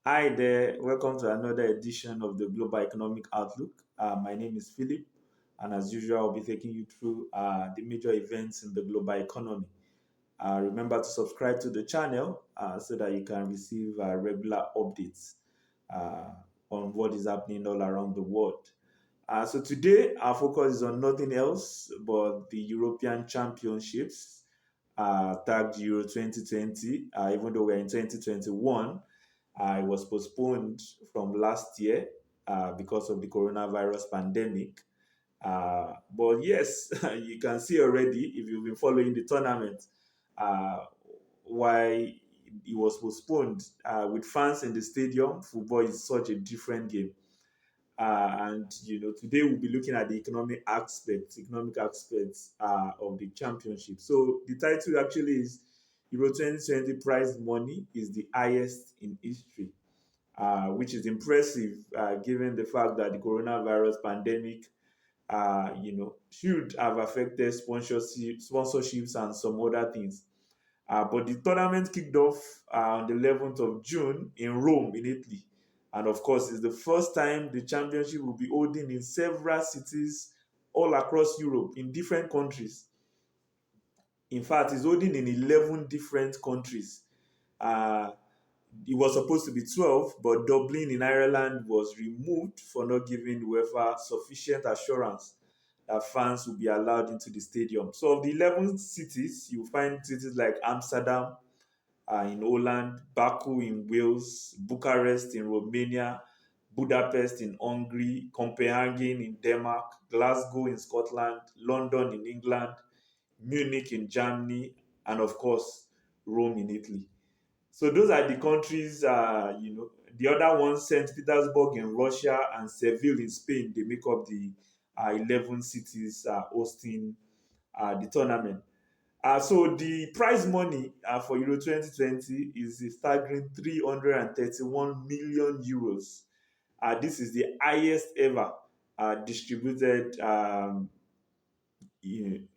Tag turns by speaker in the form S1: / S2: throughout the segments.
S1: Hi there, welcome to another edition of the Global Economic Outlook. My name is Philip, and as usual, I'll be taking you through the major events in the global economy. Remember to subscribe to the channel so that you can receive regular updates uh, on what is happening all around the world. So today, our focus is on nothing else but the European Championships, tagged Euro 2020, even though we're in 2021. It was postponed from last year because of the coronavirus pandemic. But yes, you can see already, if you've been following the tournament, uh, why it was postponed. With fans in the stadium, football is such a different game. And today we'll be looking at the economic aspects of the championship. So the title actually is Euro 2020 prize money is the highest in history, which is impressive given the fact that the coronavirus pandemic, should have affected sponsorships and some other things. But the tournament kicked off on the 11th of June in Rome, in Italy. And of course, it's the first time the championship will be holding in several cities all across Europe in different countries. In fact, it's holding in 11 different countries. Uh, it was supposed to be 12, but Dublin in Ireland was removed for not giving UEFA sufficient assurance that fans will be allowed into the stadium. So, of the 11 cities, you find cities like Amsterdam in Holland, Baku in Wales, Bucharest in Romania, Budapest in Hungary, Copenhagen in Denmark, Glasgow in Scotland, London in England, Munich in Germany, and of course, Rome in Italy. So those are the countries, the other ones, St. Petersburg in Russia and Seville in Spain, they make up the 11 cities hosting the tournament. So the prize money for Euro 2020 is a staggering 331 million euros. This is the highest ever distributed in,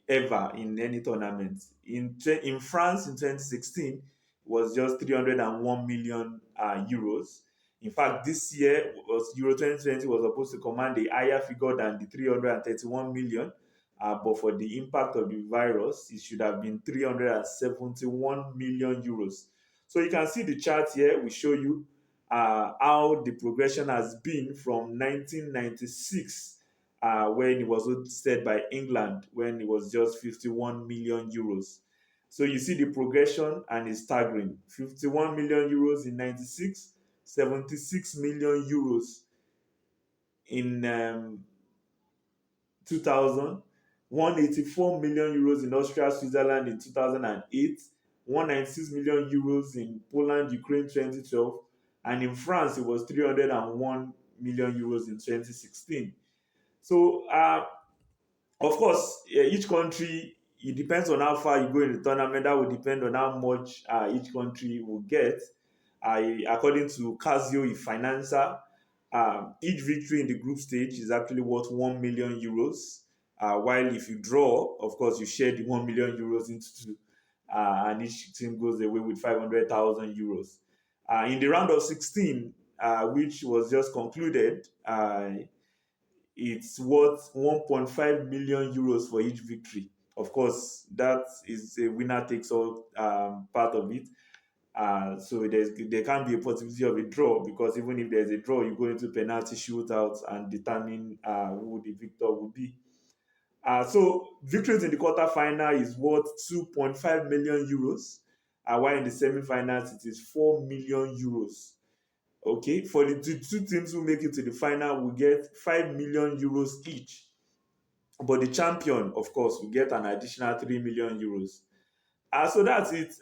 S1: ever in any tournament. In France in 2016, it was just 301 million euros. In fact, this year was Euro 2020 was supposed to command a higher figure than the 331 million. But for the impact of the virus, it should have been 371 million euros. So you can see the chart here. We show you how the progression has been from 1996, when it was hosted by England, when it was just 51 million euros. So you see the progression and it's staggering. 51 million euros in 96, 76 million euros in 2000, 184 million euros in Austria, Switzerland in 2008, 196 million euros in Poland, Ukraine 2012, and in France it was 301 million euros in 2016. So of course, each country, it depends on how far you go in the tournament. That will depend on how much each country will get. According to Casio Finanza, each victory in the group stage is actually worth 1 million euros. While if you draw, of course, you share the 1 million euros into two, and each team goes away with 500,000 euros. In the round of 16, which was just concluded, it's worth 1.5 million euros for each victory. Of course, that is a winner takes all part of it. So there can be a possibility of a draw, because even if there's a draw, you go into penalty shootouts and determine who the victor will be. So victories in the quarterfinal is worth 2.5 million euros, while in the semi-finals it is 4 million euros. Okay, for the two teams who make it to the final, we get 5 million euros each. But the champion, of course, will get an additional 3 million euros. So that's it.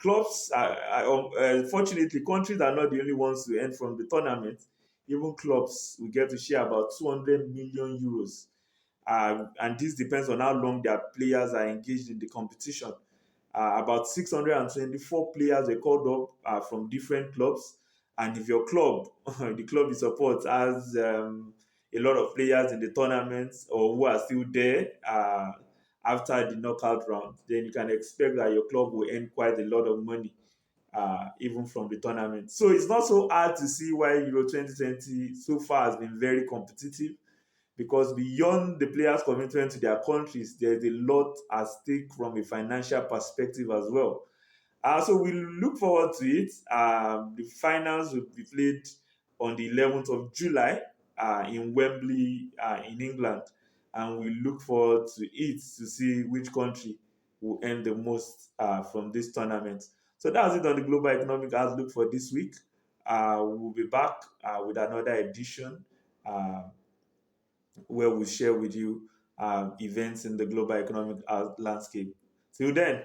S1: Clubs, fortunately, countries are not the only ones to earn from the tournament. Even clubs will get to share about 200 million euros. And this depends on how long their players are engaged in the competition. About 624 players were called up from different clubs. And if your club, the club you support, has a lot of players in the tournament or who are still there after the knockout round, then you can expect that your club will earn quite a lot of money. even from the tournament. So it's not so hard to see why Euro 2020 so far has been very competitive, because beyond the players' commitment to their countries, there's a lot at stake from a financial perspective as well. So we look forward to it. The finals will be played on the 11th of July in Wembley, in England, and we look forward to it to see which country will earn the most from this tournament. So that's it on the global economic outlook for this week. We'll be back with another edition where we share with you events in the global economic landscape. Till then,